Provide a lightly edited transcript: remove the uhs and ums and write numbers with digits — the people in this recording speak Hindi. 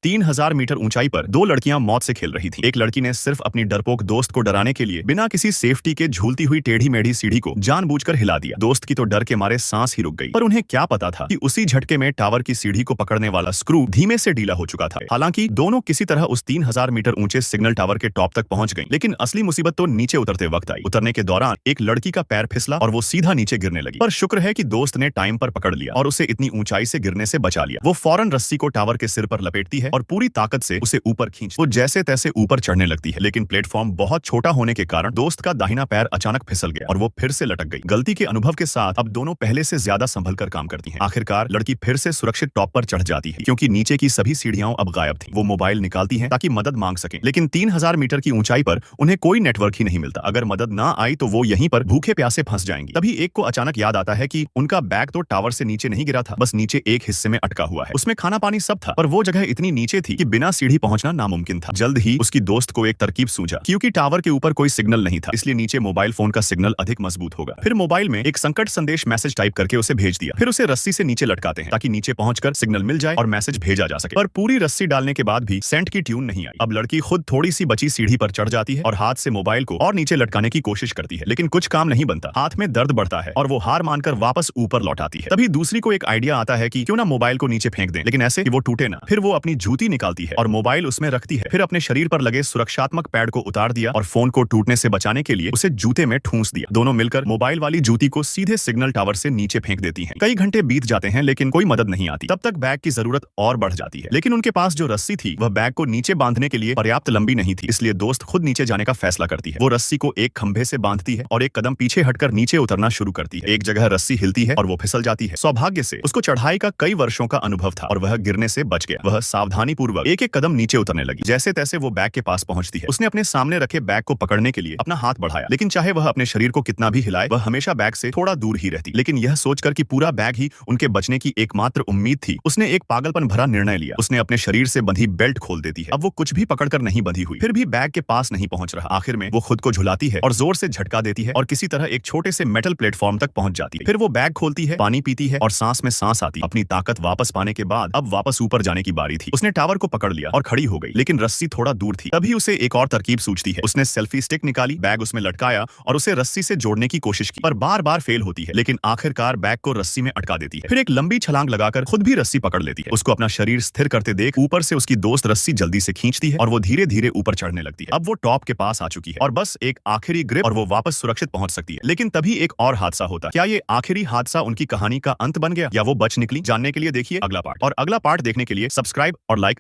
3000 मीटर ऊंचाई पर दो लड़कियां मौत से खेल रही थीं। एक लड़की ने सिर्फ अपनी डरपोक दोस्त को डराने के लिए बिना किसी सेफ्टी के झूलती हुई टेढ़ी मेढ़ी सीढ़ी को जानबूझकर हिला दिया। दोस्त की तो डर के मारे सांस ही रुक गई, पर उन्हें क्या पता था कि उसी झटके में टावर की सीढ़ी को पकड़ने वाला स्क्रू धीमे से ढीला हो चुका था। हालांकि दोनों किसी तरह उस 3000 मीटर ऊंचे सिग्नल टावर के टॉप तक पहुंच गईं, लेकिन असली मुसीबत तो नीचे उतरते वक्त आई। उतरने के दौरान एक लड़की का पैर फिसला और वो सीधा नीचे गिरने लगी, पर शुक्र है कि दोस्त ने टाइम पर पकड़ लिया और उसे इतनी ऊंचाई से गिरने से बचा लिया। वो फौरन रस्सी को टावर के सिर पर लपेटती है और पूरी ताकत से उसे ऊपर खींच वो जैसे तैसे ऊपर चढ़ने लगती है, लेकिन प्लेटफॉर्म बहुत छोटा होने के कारण दोस्त का दाहिना पैर अचानक फिसल गया और वो फिर से लटक गई। गलती के अनुभव के साथ अब दोनों पहले से ज्यादा संभल कर काम करती हैं। आखिरकार लड़की फिर से सुरक्षित टॉप पर चढ़ जाती है, क्योंकि नीचे की सभी सीढ़ियां अब गायब थीं। वो मोबाइल निकालती हैं ताकि मदद मांग सकें, लेकिन 3000 मीटर की ऊंचाई पर उन्हें कोई नेटवर्क ही नहीं मिलता। अगर मदद ना आई तो वो यहीं पर भूखे प्यासे फंस जाएंगी। तभी एक को अचानक याद आता है कि उनका बैग तो टावर से नीचे नहीं गिरा था, बस नीचे एक हिस्से में अटका हुआ है। उसमें खाना पानी सब था, पर वो जगह इतनी नीचे थी कि बिना सीढ़ी पहुंचना नामुमकिन था। जल्द ही उसकी दोस्त को एक तरकीब सूझा, क्योंकि टावर के ऊपर कोई सिग्नल नहीं था, इसलिए नीचे मोबाइल फोन का सिग्नल अधिक मजबूत होगा। फिर मोबाइल में एक संकट संदेश मैसेज टाइप करके उसे भेज दिया। फिर उसे रस्सी से नीचे लटकाते हैं ताकि नीचे पहुंचकर सिग्नल मिल जाए और मैसेज भेजा जा सके। पर पूरी रस्सी डालने के बाद भी सेंट की ट्यून नहीं आई। अब लड़की खुद थोड़ी सी बची सीढ़ी पर चढ़ जाती है और हाथ से मोबाइल को और नीचे लटकाने की कोशिश करती है, लेकिन कुछ काम नहीं बनता। हाथ में दर्द बढ़ता है और वो हार मानकर वापस ऊपर लौट आती है। तभी दूसरी को एक आइडिया आता है कि क्यों ना मोबाइल को नीचे फेंक दें, लेकिन ऐसे कि वो टूटे ना। फिर वो अपनी जूती निकालती है और मोबाइल उसमें रखती है। फिर अपने शरीर पर लगे सुरक्षात्मक पैड को उतार दिया और फोन को टूटने से बचाने के लिए उसे जूते में ठूंस दिया। दोनों मिलकर मोबाइल वाली जूती को सीधे सिग्नल टावर से नीचे फेंक देती हैं। कई घंटे बीत जाते हैं, लेकिन कोई मदद नहीं आती। तब तक बैग की जरूरत और बढ़ जाती है, लेकिन उनके पास जो रस्सी थी वह बैग को नीचे बांधने के लिए पर्याप्त लंबी नहीं थी, इसलिए दोस्त खुद नीचे जाने का फैसला करती है। वो रस्सी को एक खंभे से बांधती है और एक कदम पीछे हटकर नीचे उतरना शुरू करती है। एक जगह रस्सी हिलती है और वो फिसल जाती है। सौभाग्य से उसको चढ़ाई का कई वर्षों का अनुभव था और वह गिरने से बच गया। वह सावधानी पूर्वक एक एक कदम नीचे उतरने लगी। जैसे तैसे वो बैग के पास पहुंचती है। उसने अपने सामने रखे बैग को पकड़ने के लिए अपना हाथ बढ़ाया, लेकिन चाहे वह अपने शरीर को कितना भी हिलाए, वह हमेशा बैग से थोड़ा दूर ही रहती। लेकिन यह सोचकर कि पूरा बैग ही उनके बचने की एकमात्र उम्मीद थी, उसने एक पागलपन भरा निर्णय लिया। उसने अपने शरीर से बंधी बेल्ट खोल देती है। अब वो कुछ भी पकड़कर नहीं बंधी हुई, फिर भी बैग के पास नहीं पहुंच रहा। आखिर में वो खुद को झुलाती है और जोर से झटका देती है और किसी तरह एक छोटे से मेटल प्लेटफॉर्म तक पहुंच जाती है। फिर वो बैग खोलती है, पानी पीती है और सांस में सांस आती। अपनी ताकत वापस पाने के बाद अब वापस ऊपर जाने की बारी थी। उसने टावर को पकड़ लिया और खड़ी हो गई, लेकिन रस्सी थोड़ा दूर थी। तभी उसे एक और तरकीब सूझती है। उसने सेल्फी स्टिक निकाली, बैग उसमें लटकाया और उसे रस्सी से जोड़ने की कोशिश की, पर बार बार फेल होती है। लेकिन आखिरकार बैग को रस्सी में अटका देती है। फिर एक लंबी छलांग लगाकर खुद भी रस्सी पकड़ लेती है। उसको अपना शरीर स्थिर करते देख ऊपर से उसकी दोस्त रस्सी जल्दी से खींचती है और वो धीरे धीरे ऊपर चढ़ने लगती है। अब वो टॉप के पास आ चुकी है और बस एक आखिरी ग्रिप और वो वापस सुरक्षित पहुंच सकती है। लेकिन तभी एक और हादसा होता है। क्या ये आखिरी हादसा उनकी कहानी का अंत बन गया या वो बच निकली? जानने के लिए देखिए अगला पार्ट, और अगला पार्ट देखने के लिए सब्सक्राइब और